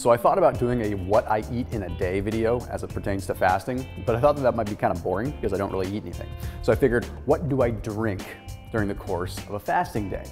So I thought about doing a what I eat in a day video as it pertains to fasting, but I thought that might be kind of boring because I don't really eat anything. So I figured, what do I drink during the course of a fasting day?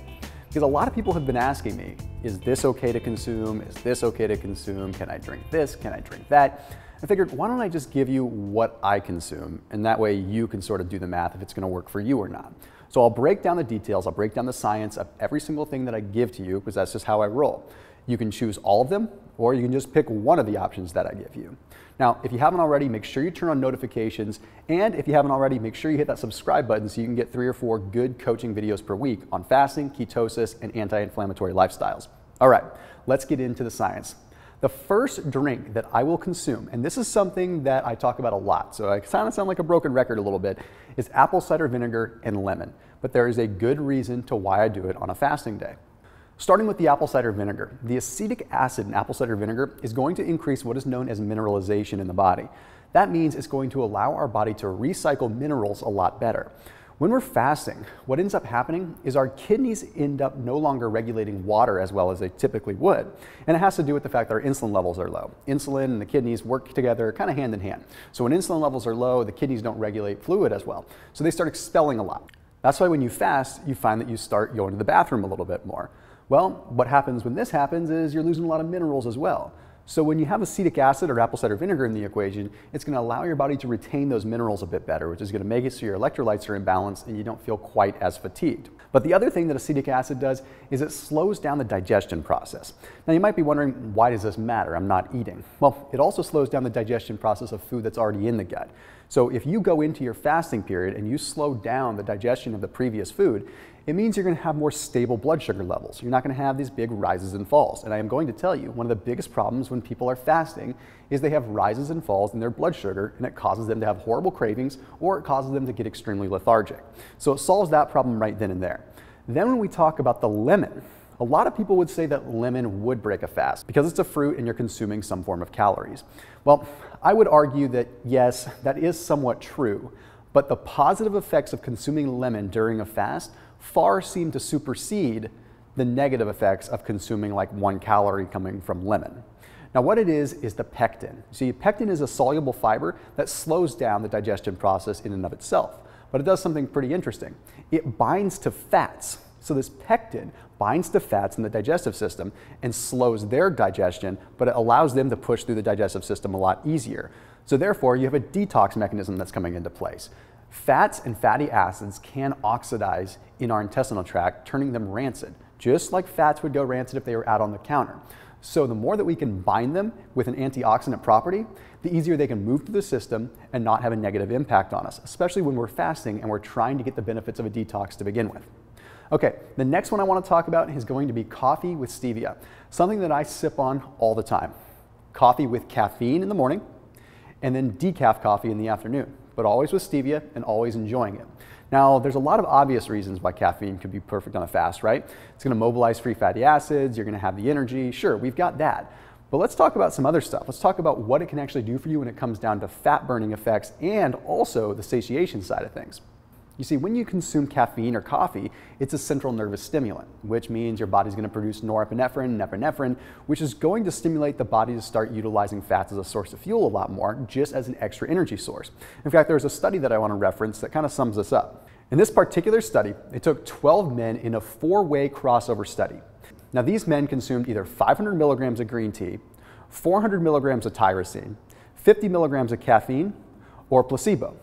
Because a lot of people have been asking me, is this okay to consume? Is this okay to consume? Can I drink this? Can I drink that? I figured, why don't I just give you what I consume, and that way you can sort of do the math if it's gonna work for you or not. So I'll break down the details, I'll break down the science of every single thing that I give to you, because that's just how I roll. You can choose all of them, or you can just pick one of the options that I give you. Now, if you haven't already, make sure you turn on notifications, and if you haven't already, make sure you hit that subscribe button so you can get 3 or 4 good coaching videos per week on fasting, ketosis, and anti-inflammatory lifestyles. All right, let's get into the science. The first drink that I will consume, and this is something that I talk about a lot, so I kind of sound like a broken record a little bit, is apple cider vinegar and lemon. But there is a good reason to why I do it on a fasting day. Starting with the apple cider vinegar, the acetic acid in apple cider vinegar is going to increase what is known as mineralization in the body. That means it's going to allow our body to recycle minerals a lot better. When we're fasting, what ends up happening is our kidneys end up no longer regulating water as well as they typically would. And it has to do with the fact that our insulin levels are low. Insulin and the kidneys work together kind of hand in hand. So when insulin levels are low, the kidneys don't regulate fluid as well. So they start expelling a lot. That's why when you fast, you find that you start going to the bathroom a little bit more. Well, what happens when this happens is you're losing a lot of minerals as well. So when you have acetic acid or apple cider vinegar in the equation, it's going to allow your body to retain those minerals a bit better, which is going to make it so your electrolytes are in balance and you don't feel quite as fatigued. But the other thing that acetic acid does is it slows down the digestion process. Now you might be wondering, why does this matter? I'm not eating. Well, it also slows down the digestion process of food that's already in the gut. So if you go into your fasting period and you slow down the digestion of the previous food, it means you're going to have more stable blood sugar levels. You're not going to have these big rises and falls. And I am going to tell you, one of the biggest problems when people are fasting is they have rises and falls in their blood sugar, and it causes them to have horrible cravings, or it causes them to get extremely lethargic. So it solves that problem right then and there. Then when we talk about the lemon, a lot of people would say that lemon would break a fast because it's a fruit and you're consuming some form of calories. Well, I would argue that yes, that is somewhat true, but the positive effects of consuming lemon during a fast far seem to supersede the negative effects of consuming like 1 calorie coming from lemon. Now what it is the pectin. See, pectin is a soluble fiber that slows down the digestion process in and of itself, but it does something pretty interesting. It binds to fats. So this pectin binds to fats in the digestive system and slows their digestion, but it allows them to push through the digestive system a lot easier. So therefore, you have a detox mechanism that's coming into place. Fats and fatty acids can oxidize in our intestinal tract, turning them rancid, just like fats would go rancid if they were out on the counter. So the more that we can bind them with an antioxidant property, the easier they can move through the system and not have a negative impact on us, especially when we're fasting and we're trying to get the benefits of a detox to begin with. Okay, the next one I want to talk about is going to be coffee with stevia, something that I sip on all the time. Coffee with caffeine in the morning, and then decaf coffee in the afternoon, but always with stevia and always enjoying it. Now, there's a lot of obvious reasons why caffeine could be perfect on a fast, right? It's going to mobilize free fatty acids, you're going to have the energy, sure, we've got that. But let's talk about some other stuff. Let's talk about what it can actually do for you when it comes down to fat burning effects and also the satiation side of things. You see, when you consume caffeine or coffee, it's a central nervous stimulant, which means your body's going to produce norepinephrine and epinephrine, which is going to stimulate the body to start utilizing fats as a source of fuel a lot more, just as an extra energy source. In fact, there's a study that I want to reference that kind of sums this up. In this particular study, they took 12 men in a 4-way crossover study. Now, these men consumed either 500 milligrams of green tea, 400 milligrams of tyrosine, 50 milligrams of caffeine, or placebo.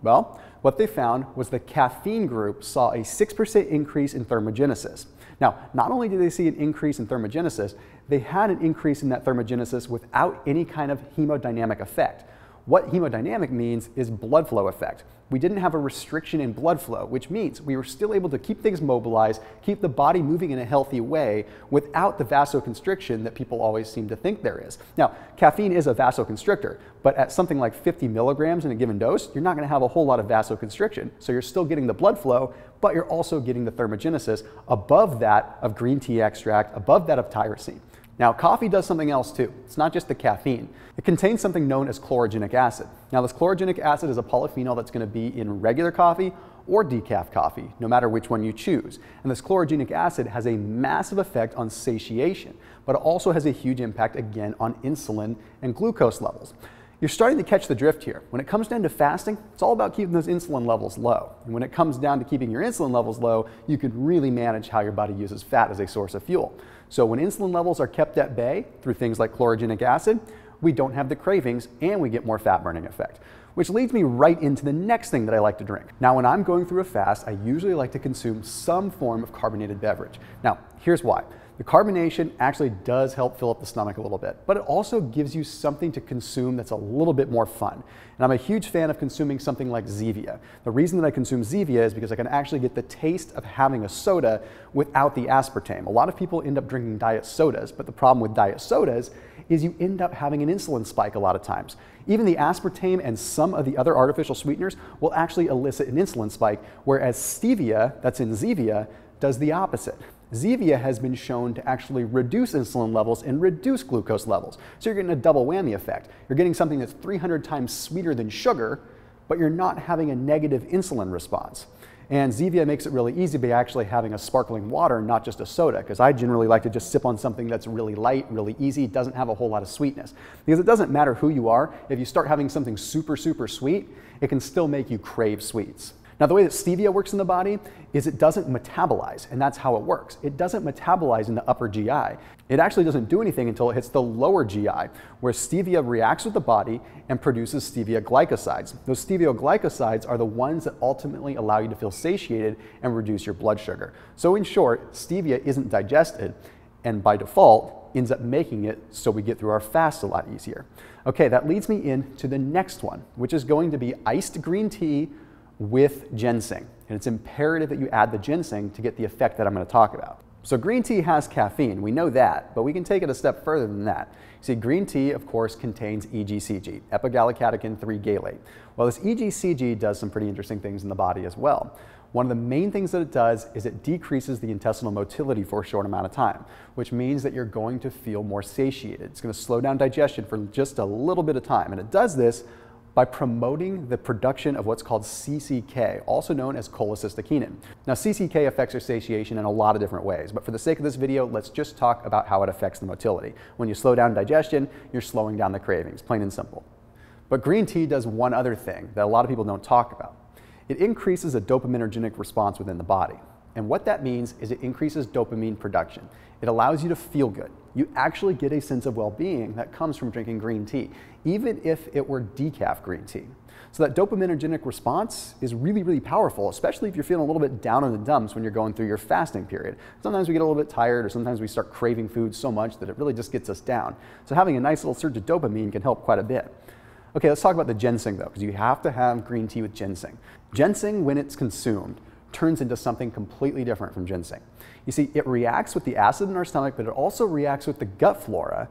Well, what they found was the caffeine group saw a 6% increase in thermogenesis. Now, not only did they see an increase in thermogenesis, they had an increase in that thermogenesis without any kind of hemodynamic effect. What hemodynamic means is blood flow effect. We didn't have a restriction in blood flow, which means we were still able to keep things mobilized, keep the body moving in a healthy way without the vasoconstriction that people always seem to think there is. Now, caffeine is a vasoconstrictor, but at something like 50 milligrams in a given dose, you're not going to have a whole lot of vasoconstriction. So you're still getting the blood flow, but you're also getting the thermogenesis above that of green tea extract, above that of tyrosine. Now, coffee does something else too. It's not just the caffeine. It contains something known as chlorogenic acid. Now, this chlorogenic acid is a polyphenol that's going to be in regular coffee or decaf coffee, no matter which one you choose. And this chlorogenic acid has a massive effect on satiation, but it also has a huge impact again on insulin and glucose levels. You're starting to catch the drift here. When it comes down to fasting, it's all about keeping those insulin levels low. And when it comes down to keeping your insulin levels low, you can really manage how your body uses fat as a source of fuel. So when insulin levels are kept at bay through things like chlorogenic acid, we don't have the cravings and we get more fat burning effect. Which leads me right into the next thing that I like to drink. Now, when I'm going through a fast, I usually like to consume some form of carbonated beverage. Now, here's why. The carbonation actually does help fill up the stomach a little bit, but it also gives you something to consume that's a little bit more fun. And I'm a huge fan of consuming something like Zevia. The reason that I consume Zevia is because I can actually get the taste of having a soda without the aspartame. A lot of people end up drinking diet sodas, but the problem with diet sodas is you end up having an insulin spike a lot of times. Even the aspartame and some of the other artificial sweeteners will actually elicit an insulin spike, whereas Stevia, that's in Zevia, does the opposite. Zevia has been shown to actually reduce insulin levels and reduce glucose levels. So you're getting a double whammy effect. You're getting something that's 300 times sweeter than sugar, but you're not having a negative insulin response. And Zevia makes it really easy by actually having a sparkling water, not just a soda, because I generally like to just sip on something that's really light, really easy, doesn't have a whole lot of sweetness. Because it doesn't matter who you are, if you start having something super, super sweet, it can still make you crave sweets. Now, the way that Stevia works in the body is it doesn't metabolize, and that's how it works. It doesn't metabolize in the upper GI. It actually doesn't do anything until it hits the lower GI, where Stevia reacts with the body and produces stevia glycosides. Those stevia glycosides are the ones that ultimately allow you to feel satiated and reduce your blood sugar. So in short, Stevia isn't digested, and by default, ends up making it so we get through our fast a lot easier. Okay, that leads me into the next one, which is going to be iced green tea with ginseng. And it's imperative that you add the ginseng to get the effect that I'm going to talk about. So green tea has caffeine, we know that, but we can take it a step further than that. See, green tea, of course, contains EGCG, epigallocatechin 3-galate. Well, this EGCG does some pretty interesting things in the body as well. One of the main things that it does is it decreases the intestinal motility for a short amount of time, which means that you're going to feel more satiated. It's going to slow down digestion for just a little bit of time, and it does this by promoting the production of what's called CCK, also known as cholecystokinin. Now, CCK affects your satiation in a lot of different ways, but for the sake of this video, let's just talk about how it affects the motility. When you slow down digestion, you're slowing down the cravings, plain and simple. But green tea does one other thing that a lot of people don't talk about. It increases a dopaminergic response within the body. And what that means is it increases dopamine production. It allows you to feel good. You actually get a sense of well-being that comes from drinking green tea, even if it were decaf green tea. So that dopaminergic response is really, really powerful, especially if you're feeling a little bit down in the dumps when you're going through your fasting period. Sometimes we get a little bit tired, or sometimes we start craving food so much that it really just gets us down. So having a nice little surge of dopamine can help quite a bit. Okay, let's talk about the ginseng though, because you have to have green tea with ginseng. Ginseng, when it's consumed, turns into something completely different from ginseng. You see, it reacts with the acid in our stomach, but it also reacts with the gut flora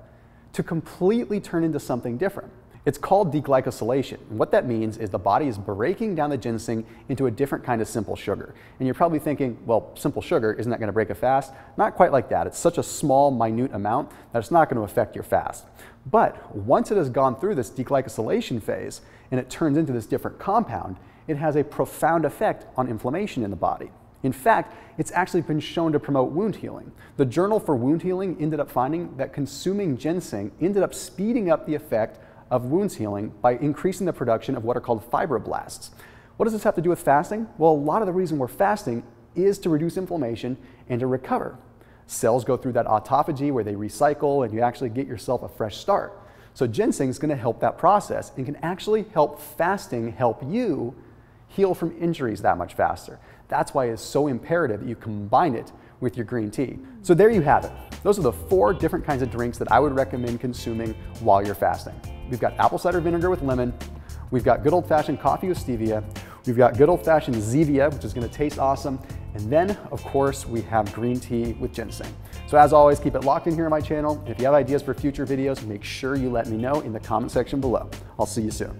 to completely turn into something different. It's called deglycosylation. And what that means is the body is breaking down the ginseng into a different kind of simple sugar. And you're probably thinking, well, simple sugar, isn't that going to break a fast? Not quite like that. It's such a small, minute amount that it's not going to affect your fast. But once it has gone through this deglycosylation phase and it turns into this different compound, it has a profound effect on inflammation in the body. In fact, it's actually been shown to promote wound healing. The Journal for Wound Healing ended up finding that consuming ginseng ended up speeding up the effect of wounds healing by increasing the production of what are called fibroblasts. What does this have to do with fasting? Well, a lot of the reason we're fasting is to reduce inflammation and to recover. Cells go through that autophagy where they recycle and you actually get yourself a fresh start. So ginseng is going to help that process and can actually help fasting help you heal from injuries that much faster. That's why it's so imperative that you combine it with your green tea. So there you have it. Those are the 4 different kinds of drinks that I would recommend consuming while you're fasting. We've got apple cider vinegar with lemon. We've got good old-fashioned coffee with stevia. We've got good old-fashioned Zevia, which is going to taste awesome. And then, of course, we have green tea with ginseng. So as always, keep it locked in here on my channel. If you have ideas for future videos, make sure you let me know in the comment section below. I'll see you soon.